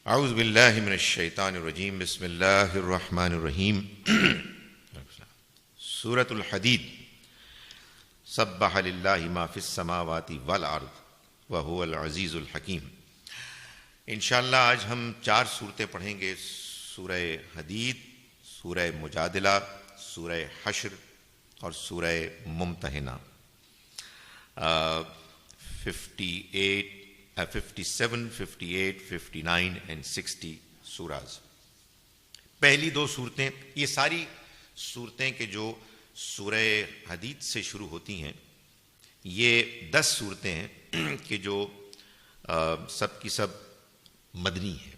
اعوذ باللہ من الشیطان الرجیم بسم اللہ الرحمن الرحیم سورۃ الحدید سبح للہ ما فی السماوات والارض وہو العزیز الحکیم۔ انشاءاللہ آج ہم 4 صورتیں پڑھیں گے، سورہ حدید، سورہ مجادلہ، سورہ حشر اور سورہ ممتحنہ۔ 57, 58, 59 and 60 سوراز۔ پہلی 2 صورتیں، یہ ساری صورتیں کہ جو سورہ حدید سے شروع ہوتی ہیں، یہ 10 صورتیں ہیں کہ جو سب کی سب مدنی ہیں۔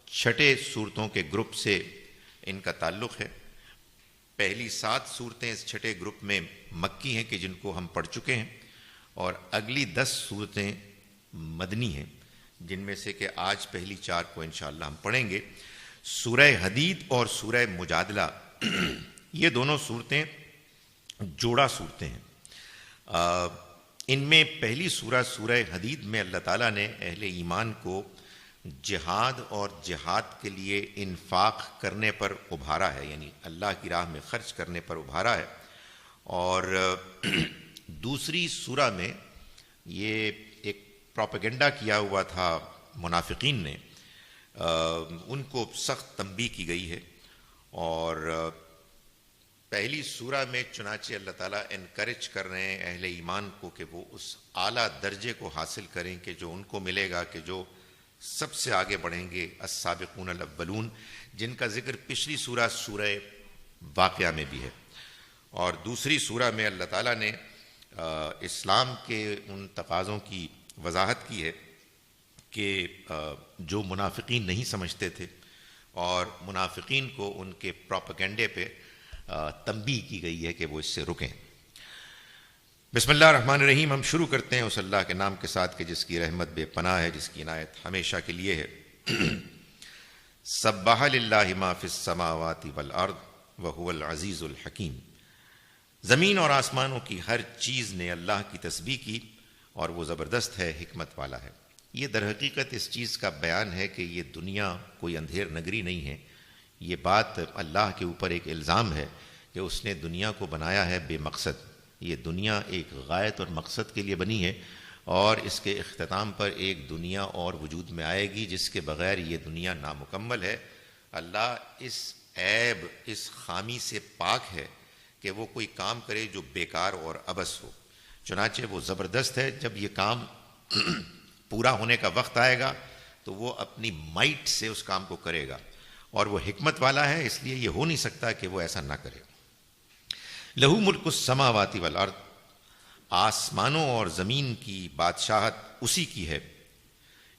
6 صورتوں کے گروپ سے ان کا تعلق ہے۔ پہلی 7 صورتیں اس 6 گروپ میں مکی ہیں کہ جن کو ہم پڑھ چکے ہیں، اور اگلی 10 صورتیں مدنی ہیں جن میں سے کہ آج پہلی 4 کو انشاءاللہ ہم پڑھیں گے۔ سورہ حدید اور سورہ مجادلہ یہ دونوں صورتیں جوڑا صورتیں ہیں۔ ان میں پہلی سورہ حدید میں اللہ تعالیٰ نے اہل ایمان کو جہاد اور جہاد کے لیے انفاق کرنے پر ابھارا ہے، یعنی اللہ کی راہ میں خرچ کرنے پر ابھارا ہے۔ اور دوسری سورہ میں یہ ایک پروپیگنڈا کیا ہوا تھا منافقین نے، ان کو سخت تنبیہ کی گئی ہے۔ اور پہلی سورہ میں چنانچہ اللہ تعالیٰ انکریج کر رہے ہیں اہل ایمان کو کہ وہ اس اعلیٰ درجے کو حاصل کریں کہ جو ان کو ملے گا، کہ جو سب سے آگے بڑھیں گے، السابقون الاولون، جن کا ذکر پچھلی سورہ واقعہ میں بھی ہے۔ اور دوسری سورہ میں اللہ تعالیٰ نے اسلام کے ان تقاضوں کی وضاحت کی ہے کہ جو منافقین نہیں سمجھتے تھے، اور منافقین کو ان کے پروپیگنڈے پہ تنبیہ کی گئی ہے کہ وہ اس سے رکیں۔ بسم اللہ الرحمن الرحیم۔ ہم شروع کرتے ہیں اس اللہ کے نام کے ساتھ کہ جس کی رحمت بے پناہ ہے، جس کی عنایت ہمیشہ کے لیے ہے۔ سبح للہ ما فی السماوات والارض وہو العزیز الحکیم۔ زمین اور آسمانوں کی ہر چیز نے اللہ کی تسبیح کی اور وہ زبردست ہے، حکمت والا ہے۔ یہ در حقیقت اس چیز کا بیان ہے کہ یہ دنیا کوئی اندھیر نگری نہیں ہے۔ یہ بات اللہ کے اوپر ایک الزام ہے کہ اس نے دنیا کو بنایا ہے بے مقصد۔ یہ دنیا ایک غایت اور مقصد کے لیے بنی ہے، اور اس کے اختتام پر ایک دنیا اور وجود میں آئے گی جس کے بغیر یہ دنیا نامکمل ہے۔ اللہ اس عیب، اس خامی سے پاک ہے کہ وہ کوئی کام کرے جو بیکار اور عبث ہو۔ چنانچہ وہ زبردست ہے۔ جب یہ کام پورا ہونے کا وقت آئے گا تو وہ اپنی مائٹ سے اس کام کو کرے گا، اور وہ حکمت والا ہے، اس لیے یہ ہو نہیں سکتا کہ وہ ایسا نہ کرے۔ لہو ملک السماوات والارض، آسمانوں اور زمین کی بادشاہت اسی کی ہے۔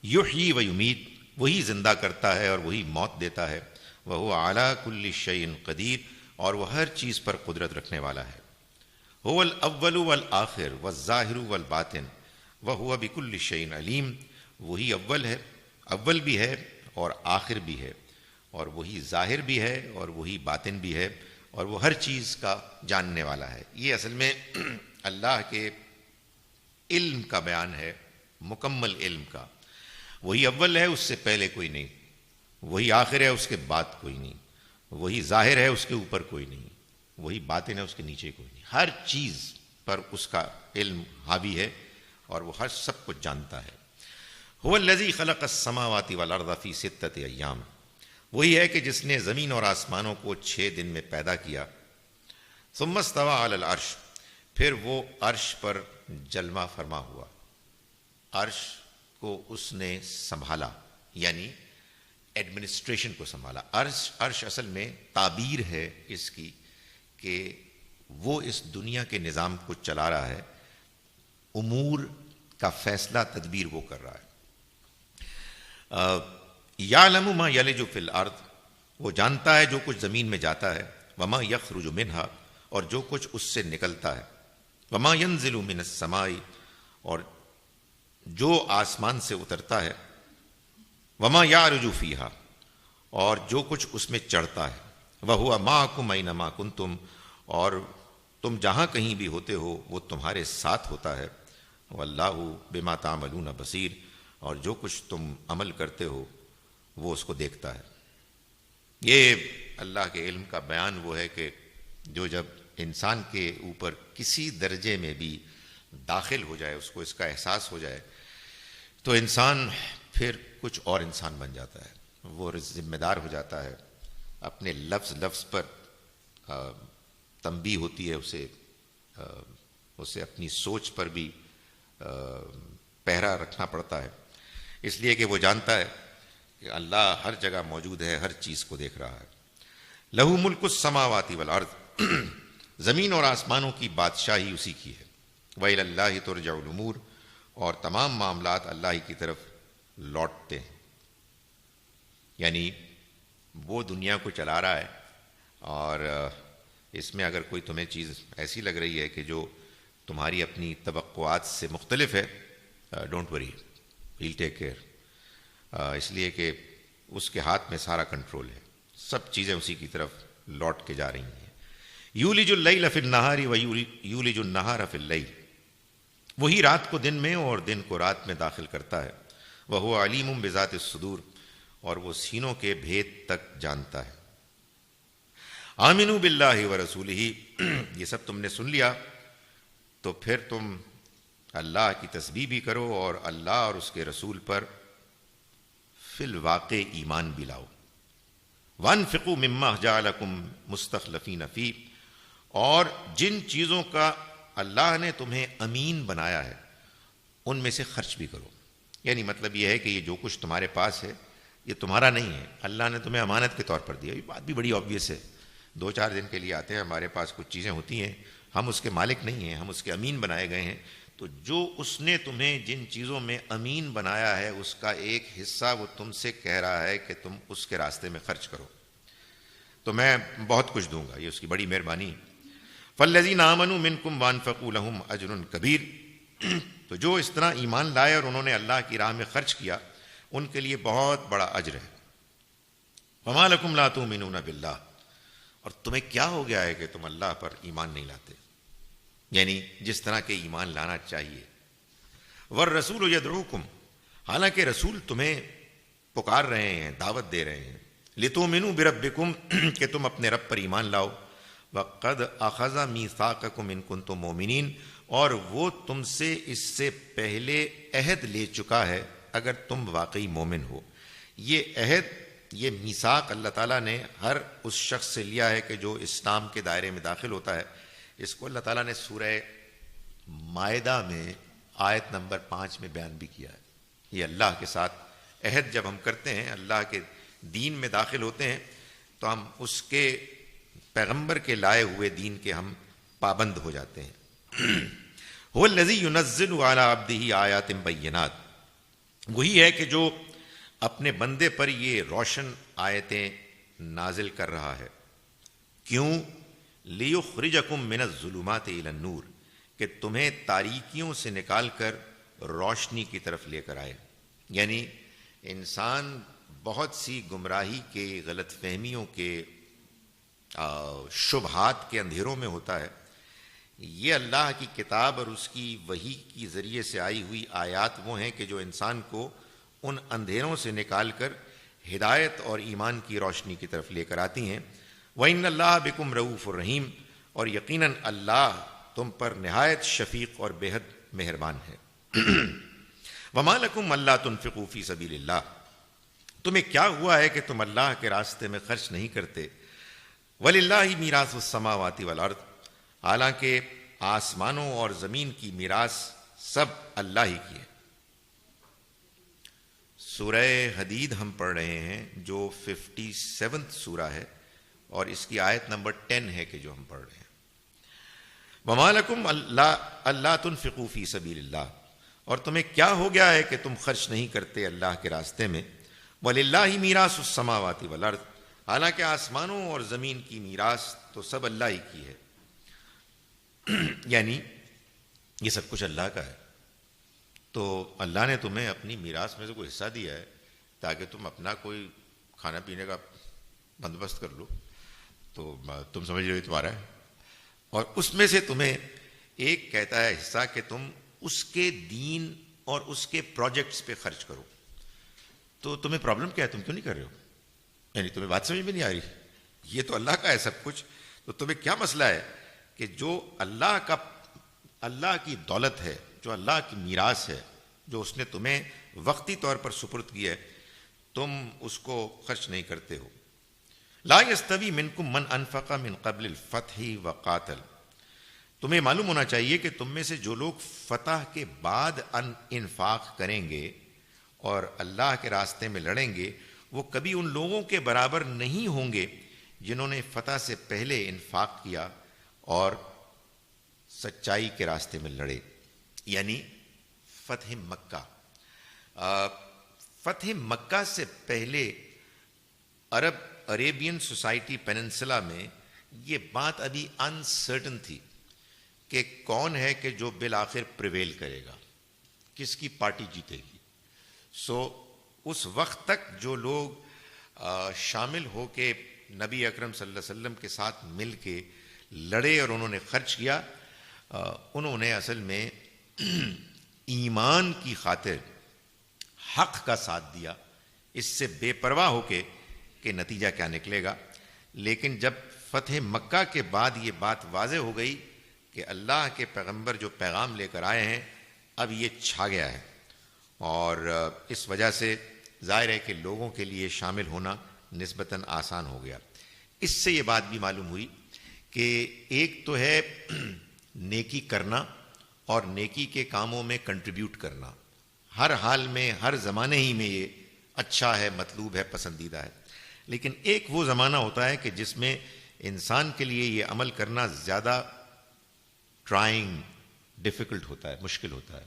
یحیی و یمیت، وہی زندہ کرتا ہے اور وہی موت دیتا ہے۔ وہو علی کل شیء قدیر، اور وہ ہر چیز پر قدرت رکھنے والا ہے۔ هو الاول والآخر والظاہر والباطن وہو بکل شیء علیم، وہی اول ہے، اول بھی ہے اور آخر بھی ہے، اور وہی ظاہر بھی ہے اور وہی باطن بھی ہے، اور وہ ہر چیز کا جاننے والا ہے۔ یہ اصل میں اللہ کے علم کا بیان ہے، مکمل علم کا۔ وہی اول ہے، اس سے پہلے کوئی نہیں، وہی آخر ہے، اس کے بعد کوئی نہیں، وہی ظاہر ہے، اس کے اوپر کوئی نہیں، وہی باطن ہے، اس کے نیچے کوئی نہیں۔ ہر چیز پر اس کا علم حاوی ہے اور وہ ہر سب کچھ جانتا ہے۔ هو الذی خلق السماوات والارض فی 6 ایام، وہی ہے کہ جس نے زمین اور آسمانوں کو 6 دن میں پیدا کیا۔ ثم استوى علی العرش، پھر وہ عرش پر جلوہ فرما ہوا۔ عرش کو اس نے سنبھالا، یعنی ایڈمنسٹریشن کو سنبھالا۔ عرش اصل میں تعبیر ہے اس کی کہ وہ اس دنیا کے نظام کو چلا رہا ہے، امور کا فیصلہ تدبیر وہ کر رہا ہے۔ یعلم ما یلج فی الارض، وہ جانتا ہے جو کچھ زمین میں جاتا ہے، وما یخرج منہا، اور جو کچھ اس سے نکلتا ہے، وما ینزل من السماء، اور جو آسمان سے اترتا ہے، وما یعرج فیہا، اور جو کچھ اس میں چڑھتا ہے، وہو معکم اینما کنتم، اور تم جہاں کہیں بھی ہوتے ہو وہ تمہارے ساتھ ہوتا ہے۔ واللہ بما تعملون بصیر، اور جو کچھ تم عمل کرتے ہو وہ اس کو دیکھتا ہے۔ یہ اللہ کے علم کا بیان وہ ہے کہ جو جب انسان کے اوپر کسی درجے میں بھی داخل ہو جائے، اس کو اس کا احساس ہو جائے، تو انسان پھر کچھ اور انسان بن جاتا ہے، وہ ذمہ دار ہو جاتا ہے، اپنے لفظ پر تنبیہ ہوتی ہے، اسے اپنی سوچ پر بھی پہرا رکھنا پڑتا ہے، اس لیے کہ وہ جانتا ہے کہ اللہ ہر جگہ موجود ہے، ہر چیز کو دیکھ رہا ہے۔ لہو ملک السماوات والارض، زمین اور آسمانوں کی بادشاہی اسی کی ہے۔ وَإِلَى اللَّهِ تُرْجَعُ الْأُمُورُ، اور تمام معاملات اللہ ہی کی طرف لوٹتے ہیں۔ یعنی وہ دنیا کو چلا رہا ہے، اور اس میں اگر کوئی تمہیں چیز ایسی لگ رہی ہے کہ جو تمہاری اپنی توقعات سے مختلف ہے، don't worry, heel take care, اس لیے کہ اس کے ہاتھ میں سارا کنٹرول ہے، سب چیزیں اسی کی طرف لوٹ کے جا رہی ہیں۔ یولج اللیل فی النہار ویولج النہار فی اللیل، وہی رات کو دن میں اور دن کو رات میں داخل کرتا ہے۔ وہو علیم بذات الصدور، اور وہ سینوں کے بھید تک جانتا ہے۔ آمنوا باللہ ورسولہ، یہ سب تم نے سن لیا تو پھر تم اللہ کی تسبیح بھی کرو اور اللہ اور اس کے رسول پر فی الواقع ایمان بھی لاؤ۔ وانفقوا مما جعلکم مستخلفین فیہ، اور جن چیزوں کا اللہ نے تمہیں امین بنایا ہے ان میں سے خرچ بھی کرو۔ یعنی مطلب یہ ہے کہ یہ جو کچھ تمہارے پاس ہے یہ تمہارا نہیں ہے، اللہ نے تمہیں امانت کے طور پر دیا۔ یہ بات بھی بڑی آبویس ہے، 2-4 دن کے لیے آتے ہیں، ہمارے پاس کچھ چیزیں ہوتی ہیں، ہم اس کے مالک نہیں ہیں، ہم اس کے امین بنائے گئے ہیں، تو جو اس نے تمہیں جن چیزوں میں امین بنایا ہے اس کا ایک حصہ وہ تم سے کہہ رہا ہے کہ تم اس کے راستے میں خرچ کرو، تو میں بہت کچھ دوں گا، یہ اس کی بڑی مہربانی۔ فالذین آمنوا منکم وانفقوا لهم اجر کبیر، تو جو اس طرح ایمان لائے اور انہوں نے اللہ کی راہ میں خرچ کیا ان کے لیے بہت بڑا اجر ہے۔ وما لکم لا تؤمنون باللہ، اور تمہیں کیا ہو گیا ہے کہ تم اللہ پر ایمان نہیں لاتے، یعنی جس طرح کے ایمان لانا چاہیے۔ والرسول یدعوکم، حالانکہ رسول تمہیں پکار رہے ہیں، دعوت دے رہے ہیں، لتؤمنوا بربکم، کہ تم اپنے رب پر ایمان لاؤ، وقد اخذ میثاقکم ان کنتم مؤمنین، اور وہ تم سے اس سے پہلے عہد لے چکا ہے اگر تم واقعی مومن ہو۔ یہ عہد، یہ میثاق اللہ تعالیٰ نے ہر اس شخص سے لیا ہے کہ جو اسلام کے دائرے میں داخل ہوتا ہے۔ اس کو اللہ تعالیٰ نے سورہ مائدہ میں آیت نمبر 5 میں بیان بھی کیا ہے۔ یہ اللہ کے ساتھ عہد جب ہم کرتے ہیں، اللہ کے دین میں داخل ہوتے ہیں، تو ہم اس کے پیغمبر کے لائے ہوئے دین کے ہم پابند ہو جاتے ہیں۔ هو الذی ینزل علی عبدہ آیات بینات، وہی ہے کہ جو اپنے بندے پر یہ روشن آیتیں نازل کر رہا ہے۔ کیوں؟ لیخرجکم من الظلمات الی النور، کہ تمہیں تاریکیوں سے نکال کر روشنی کی طرف لے کر آئے۔ یعنی انسان بہت سی گمراہی کے، غلط فہمیوں کے، شبہات کے اندھیروں میں ہوتا ہے۔ یہ اللہ کی کتاب اور اس کی وحی کی ذریعے سے آئی ہوئی آیات وہ ہیں کہ جو انسان کو ان اندھیروں سے نکال کر ہدایت اور ایمان کی روشنی کی طرف لے کر آتی ہیں۔ وَإِنَّ اللَّهَ بِكُمْ رَءُوفٌ رَحِيمٌ، اور یقیناً اللہ تم پر نہایت شفیق اور بے حد مہربان ہے۔ وَمَا لَكُمْ أَلَّا تُنْفِقُوا فِي سَبِيلِ اللَّهِ، تمہیں کیا ہوا ہے کہ تم اللہ کے راستے میں خرچ نہیں کرتے۔ وَلِلَّهِ مِيرَاثُ السَّمَاوَاتِ وَالْأَرْضِ، حالانکہ آسمانوں اور زمین کی میراث سب اللہ ہی کی ہے۔ سورہ حدید ہم پڑھ رہے ہیں جو 57 سورہ ہے، اور اس کی آیت نمبر 10 ہے کہ جو ہم پڑھ رہے ہیں۔ وَمَا لَكُمْ أَلَّا تُنْفِقُوا فِي سَبِيلِ اللَّهِ، اور تمہیں کیا ہو گیا ہے کہ تم خرچ نہیں کرتے اللہ کے راستے میں۔ وَلِلَّهِ مِيرَاثُ السَّمَاوَاتِ وَالْأَرْضِ، حالانکہ آسمانوں اور زمین کی میراث تو سب اللہ ہی کی ہے۔ یعنی یہ سب کچھ اللہ کا ہے، تو اللہ نے تمہیں اپنی میراث میں سے کوئی حصہ دیا ہے تاکہ تم اپنا کوئی کھانا پینے کا بندوبست کر لو، تو تم سمجھ رہے ہو تمہارا ہے، اور اس میں سے تمہیں ایک کہتا ہے حصہ کہ تم اس کے دین اور اس کے پروجیکٹس پہ خرچ کرو. تو تمہیں پرابلم کیا ہے؟ تم کیوں نہیں کر رہے ہو؟ یعنی تمہیں بات سمجھ میں نہیں آ رہی؟ یہ تو اللہ کا ہے سب کچھ، تو تمہیں کیا مسئلہ ہے کہ جو اللہ کی دولت ہے، جو اللہ کی میراث ہے، جو اس نے تمہیں وقتی طور پر سپرد کی ہے، تم اس کو خرچ نہیں کرتے ہو. لا یستوی منکم من انفق من قبل الفتح وقاتل. تمہیں معلوم ہونا چاہیے کہ تم میں سے جو لوگ فتح کے بعد انفاق کریں گے اور اللہ کے راستے میں لڑیں گے، وہ کبھی ان لوگوں کے برابر نہیں ہوں گے جنہوں نے فتح سے پہلے انفاق کیا اور سچائی کے راستے میں لڑے. یعنی فتح مکہ، فتح مکہ سے پہلے عربین سوسائٹی پیننسلا میں یہ بات ابھی انسرٹن تھی کہ کون ہے کہ جو بالآخر پریویل کرے گا، کس کی پارٹی جیتے گی. سو اس وقت تک جو لوگ شامل ہو کے نبی اکرم صلی اللہ علیہ وسلم کے ساتھ مل کے لڑے اور انہوں نے خرچ کیا، انہوں نے اصل میں ایمان کی خاطر حق کا ساتھ دیا، اس سے بے پرواہ ہو کے کہ نتیجہ کیا نکلے گا. لیکن جب فتح مکہ کے بعد یہ بات واضح ہو گئی کہ اللہ کے پیغمبر جو پیغام لے کر آئے ہیں اب یہ چھا گیا ہے، اور اس وجہ سے ظاہر ہے کہ لوگوں کے لیے شامل ہونا نسبتاً آسان ہو گیا. اس سے یہ بات بھی معلوم ہوئی کہ ایک تو ہے نیکی کرنا اور نیکی کے کاموں میں کنٹریبیوٹ کرنا، ہر حال میں ہر زمانے ہی میں یہ اچھا ہے، مطلوب ہے، پسندیدہ ہے. لیکن ایک وہ زمانہ ہوتا ہے کہ جس میں انسان کے لیے یہ عمل کرنا زیادہ ٹرائنگ، ڈیفیکلٹ ہوتا ہے، مشکل ہوتا ہے.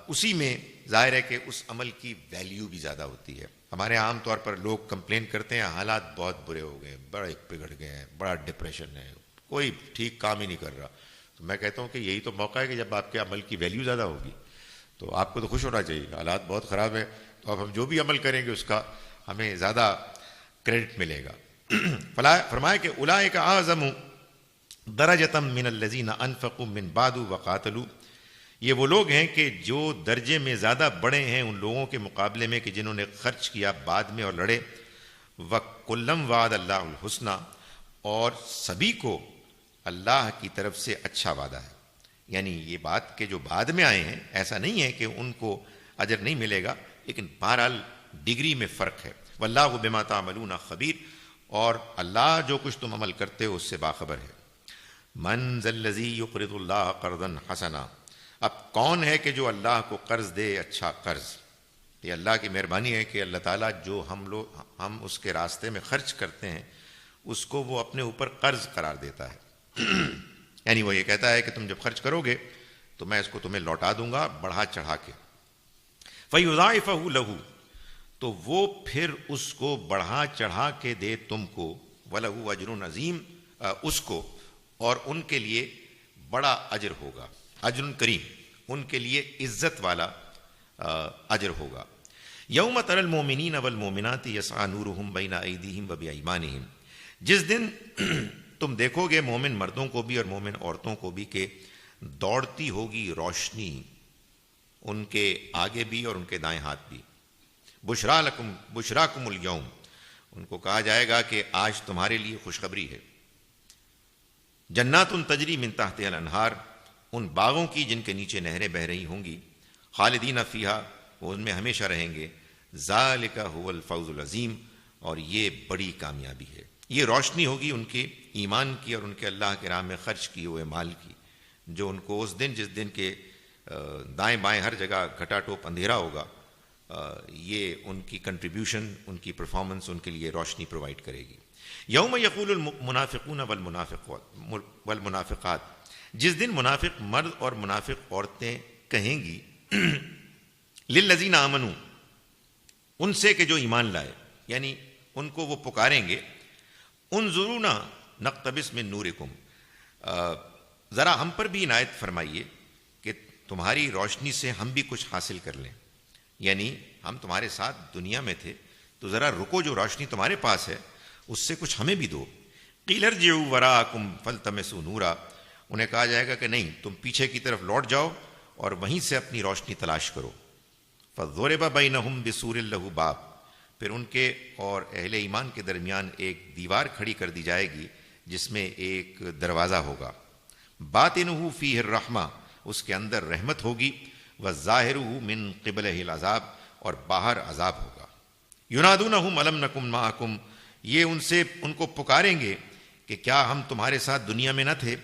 اسی میں ظاہر ہے کہ اس عمل کی ویلیو بھی زیادہ ہوتی ہے. ہمارے عام طور پر لوگ کمپلین کرتے ہیں حالات بہت برے ہو گئے، بڑے بگڑ گئے ہیں، بڑا ڈپریشن ہے، کوئی ٹھیک کام ہی نہیں کر رہا. تو میں کہتا ہوں کہ یہی تو موقع ہے کہ جب آپ کے عمل کی ویلیو زیادہ ہوگی تو آپ کو تو خوش ہونا چاہیے. حالات بہت خراب ہیں تو اب ہم جو بھی عمل کریں گے اس کا ہمیں زیادہ کریڈٹ ملے گا. فرمایا کہ اولئک اعظم درجۃ من الذین انفقوا من بعد وقاتلوا. یہ وہ لوگ ہیں کہ جو درجے میں زیادہ بڑے ہیں ان لوگوں کے مقابلے میں کہ جنہوں نے خرچ کیا بعد میں اور لڑے. وَكُلًّا وَعَدَ اللَّهُ الْحُسْنَى. اور سبھی کو اللہ کی طرف سے اچھا وعدہ ہے. یعنی یہ بات کہ جو بعد میں آئے ہیں ایسا نہیں ہے کہ ان کو اجر نہیں ملے گا، لیکن بہرحال ڈگری میں فرق ہے. وَاللَّهُ بِمَا تَعْمَلُونَ خَبِيرٌ. اور اللہ جو کچھ تم عمل کرتے ہو اس سے باخبر ہے. مَنْ ذَا الَّذِي يُقْرِضُ اللَّهَ قَرْضًا حَسَنًا. اب کون ہے کہ جو اللہ کو قرض دے اچھا قرض؟ یہ اللہ کی مہربانی ہے کہ اللہ تعالیٰ جو ہم اس کے راستے میں خرچ کرتے ہیں اس کو وہ اپنے اوپر قرض قرار دیتا ہے. یعنی وہ یہ کہتا ہے کہ تم جب خرچ کرو گے تو میں اس کو تمہیں لوٹا دوں گا بڑھا چڑھا کے. فَيُضَاعِفَهُ لَهُ. تو وہ پھر اس کو بڑھا چڑھا کے دے تم کو. وَلَهُ أَجْرٌ عَظِيمٌ. اس کو اور ان کے لیے بڑا اجر ہوگا، اجر کریم، ان کے لیے عزت والا اجر ہوگا. یوم تری المؤمنین والمؤمنات یسعی نورہم بین ایدیہم وبایمانہم. جس دن تم دیکھو گے مومن مردوں کو بھی اور مومن عورتوں کو بھی کہ دوڑتی ہوگی روشنی ان کے آگے بھی اور ان کے دائیں ہاتھ بھی. بشراکم الیوم. ان کو کہا جائے گا کہ آج تمہارے لیے خوشخبری ہے. جنات تجری من تحتها الانہار. ان باغوں کی جن کے نیچے نہریں بہہ رہی ہوں گی. خالدین فیہا. وہ ان میں ہمیشہ رہیں گے. ذالک هو الفوز العظیم. اور یہ بڑی کامیابی ہے. یہ روشنی ہوگی ان کے ایمان کی اور ان کے اللہ کے راہ میں خرچ کیے ہوئے مال کی، جو ان کو اس دن جس دن کے دائیں بائیں ہر جگہ گھٹا ٹوپ اندھیرا ہوگا، یہ ان کی کنٹریبیوشن، ان کی پرفارمنس ان کے لیے روشنی پرووائڈ کرے گی. یوم یقول المنافقون والمنافقات. جس دن منافق مرد اور منافق عورتیں کہیں گی للذین آمنوا. ان سے کہ جو ایمان لائے، یعنی ان کو وہ پکاریں گے انظرونا نقتبس من نورکم. ذرا ہم پر بھی عنایت فرمائیے کہ تمہاری روشنی سے ہم بھی کچھ حاصل کر لیں. یعنی ہم تمہارے ساتھ دنیا میں تھے تو ذرا رکو، جو روشنی تمہارے پاس ہے اس سے کچھ ہمیں بھی دو. قیل ارجعوا وراءکم فالتمسوا نورا. انہیں کہا جائے گا کہ نہیں، تم پیچھے کی طرف لوٹ جاؤ اور وہیں سے اپنی روشنی تلاش کرو. فَضُرِبَ بَيْنَهُمْ بِسُورٍ لَهُ بَابٌ، پھر ان کے اور اہل ایمان کے درمیان ایک دیوار کھڑی کر دی جائے گی جس میں ایک دروازہ ہوگا. باطنہ فیہ الرحمہ، اس کے اندر رحمت ہوگی. وظاہرہ من قبلہ العذاب، اور باہر عذاب ہوگا. ینادونہم الم نکن معکم، یہ ان کو پکاریں گے کہ کیا ہم تمہارے ساتھ دنیا میں نہ تھے؟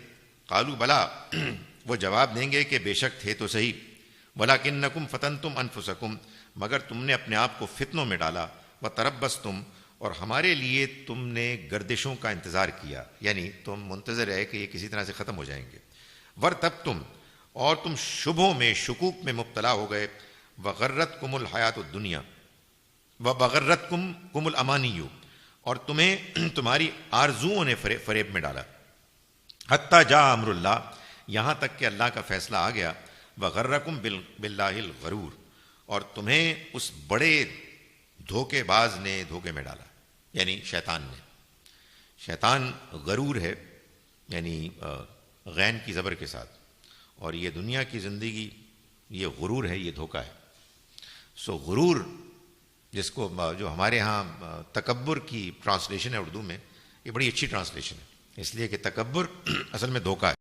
قالوا بلا، وہ جواب دیں گے کہ بے شک تھے تو صحیح. ولکنکم فتنتم انفسکم، مگر تم نے اپنے آپ کو فتنوں میں ڈالا. وتربصتم، اور ہمارے لیے تم نے گردشوں کا انتظار کیا، یعنی تم منتظر رہے کہ یہ کسی طرح سے ختم ہو جائیں گے. ورتبتم، اور تم شبہوں میں شکوک میں مبتلا ہو گئے. وغرتکم الحیات الدنیا وغرتکم الامانی، اور تمہیں تمہاری آرزوؤں نے فریب میں ڈالا. حتی جاء امر اللہ، یہاں تک کہ اللہ کا فیصلہ آ گیا. وغرکم باللہ الغرور، اور تمہیں اس بڑے دھوکے باز نے دھوکے میں ڈالا، یعنی شیطان نے. شیطان غرور ہے، یعنی غین کی زبر کے ساتھ، اور یہ دنیا کی زندگی یہ غرور ہے، یہ دھوکہ ہے. سو غرور، جس کو جو ہمارے ہاں تکبر کی ٹرانسلیشن ہے اردو میں، یہ بڑی اچھی ٹرانسلیشن ہے، اس لیے کہ تکبر اصل میں دھوکہ ہے.